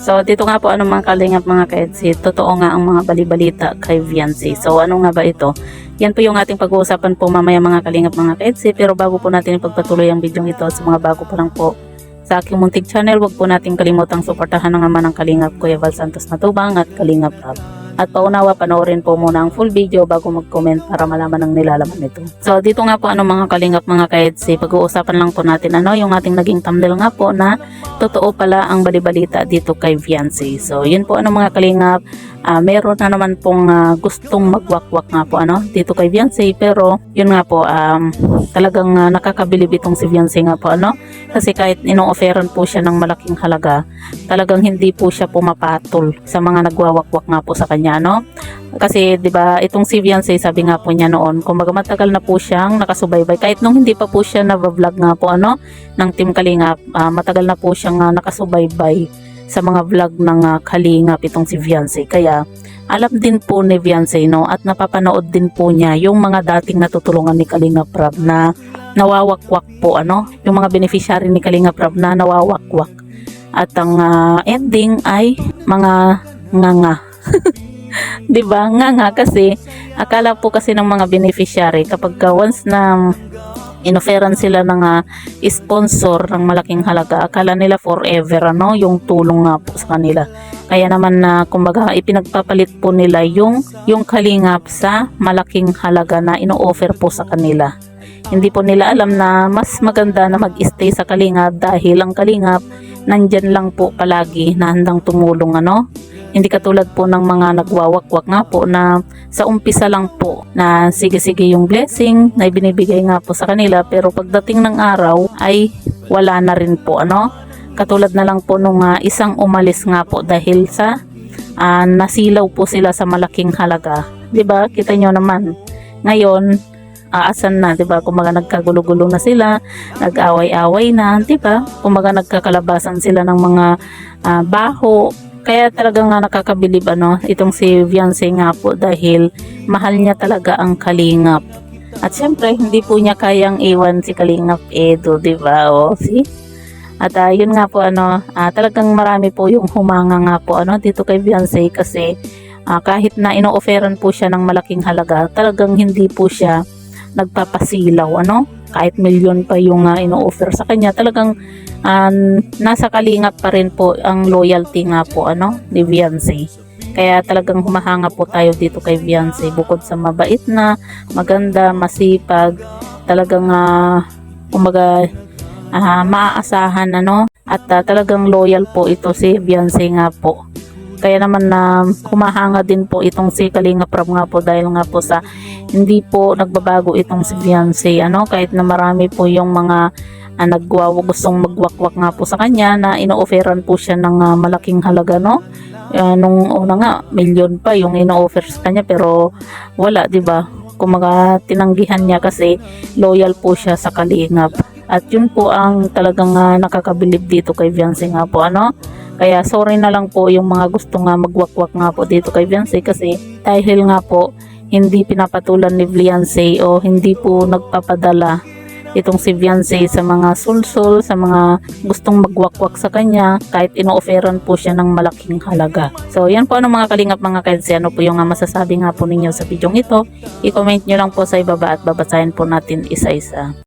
So dito nga po mga kalingap mga kaedsi, totoo nga ang mga balibalita kay Viancy. So ano nga ba ito? Yan po yung ating pag-uusapan po mamaya mga kalingap mga kaedsi. Pero bago po natin ipagpatuloy ang video ito sa mga bago pa lang po sa aking munting channel, wag po natin kalimutang suportahan ng ama ng Kalingap Kuya Val Santos Matubang at Kalingap Rob. At paunawa, panoorin po muna ang full video bago mag-comment para malaman ang nilalaman nito. So dito nga po mga kalingap mga kaedsi, pag-uusapan lang po natin yung ating naging thumbnail nga po na totoo pala ang balibalita dito kay Viancy. So yun po mga kalingap, meron na naman pong gustong magwakwak nga po dito kay Viancy, pero yun nga po talagang nakakabilib itong si Viancy nga po kasi kahit ino-offeran po siya ng malaking halaga, talagang hindi po siya pumapatol sa mga nagwawakwak nga po sa kanya kasi 'di ba itong si Viancy, sabi nga po niya noon, kumbaga matagal na po siyang nakasubaybay kahit nung hindi pa po siya na-vlog nga po ng Team Kalingap, matagal na po siyang nakasubaybay sa mga vlog ng Kalingap itong si Viancy. Kaya alam din po ni Viancy at napapanood din po niya yung mga dating natutulungan ni Kalingap Rob na nawawakwak po yung mga beneficiary ni Kalingap Rob na nawawakwak, at ang ending ay mga nganga. 'Di ba? Nga kasi akala po kasi ng mga beneficiary kapag once na inoferan sila ng sponsor ng malaking halaga, akala nila forever yung tulong nga po sa kanila. Kaya naman kumbaga ipinagpapalit po nila yung Kalingap sa malaking halaga na ino-offer po sa kanila. Hindi po nila alam na mas maganda na mag-stay sa Kalingap dahil ang Kalingap nandyan lang po palagi na handang tumulong Hindi katulad po ng mga nagwawakwak nga po na sa umpisa lang po na sige-sige yung blessing na ibinibigay nga po sa kanila, pero pagdating ng araw ay wala na rin po Katulad na lang po nung isang umalis nga po dahil sa nasilaw po sila sa malaking halaga. 'Di ba? Kita nyo naman. Ngayon, aasan na, 'di ba? Kumaga nagkagulo-gulo na sila, nag-away-away na, 'di ba? Kumaga nagkakalabasan sila ng mga baho. Kaya talagang nakakabilib itong si Viancy nga po dahil mahal niya talaga ang Kalingap. At syempre hindi po niya kayang iwan si Kalingap Edo, 'di ba? See? At yun nga po talagang marami po yung humanga nga po dito kay Viancy kasi kahit na ino-offeran po siya ng malaking halaga, talagang hindi po siya nagpapasilaw kahit milyon pa yung ino-offer sa kanya, talagang nasa Kalingap pa rin po ang loyalty nga po ni Viancy. Kaya talagang humahanga po tayo dito kay Viancy, bukod sa mabait na, maganda, masipag, talagang kumbaga maaasahan at talagang loyal po ito si Viancy nga po. Kaya naman humahanga din po itong si Kalingap Rob nga po dahil nga po sa hindi po nagbabago itong si Viancy kahit na marami po yung mga gustong magwakwak nga po sa kanya na ino-offeran po siya ng malaking halaga nung una nga milyon pa yung ino-offer sa kanya, pero wala, 'di ba? Kumaga tinanggihan niya kasi loyal po siya sa Kalingap. At yun po ang talagang nakakabilib dito kay Viancy nga po Kaya sorry na lang po yung mga gusto magwakwak nga po dito kay Viancy, kasi dahil nga po hindi pinapatulan ni Viancy o hindi po nagpapadala itong si Viancy sa mga sulsul, sa mga gustong magwakwak sa kanya kahit ino-offeran po siya ng malaking halaga. So yan po mga kalingap mga kaedsi, po yung masasabi nga po ninyo sa video ito. I-comment nyo lang po sa ibaba at babasahin po natin isa-isa.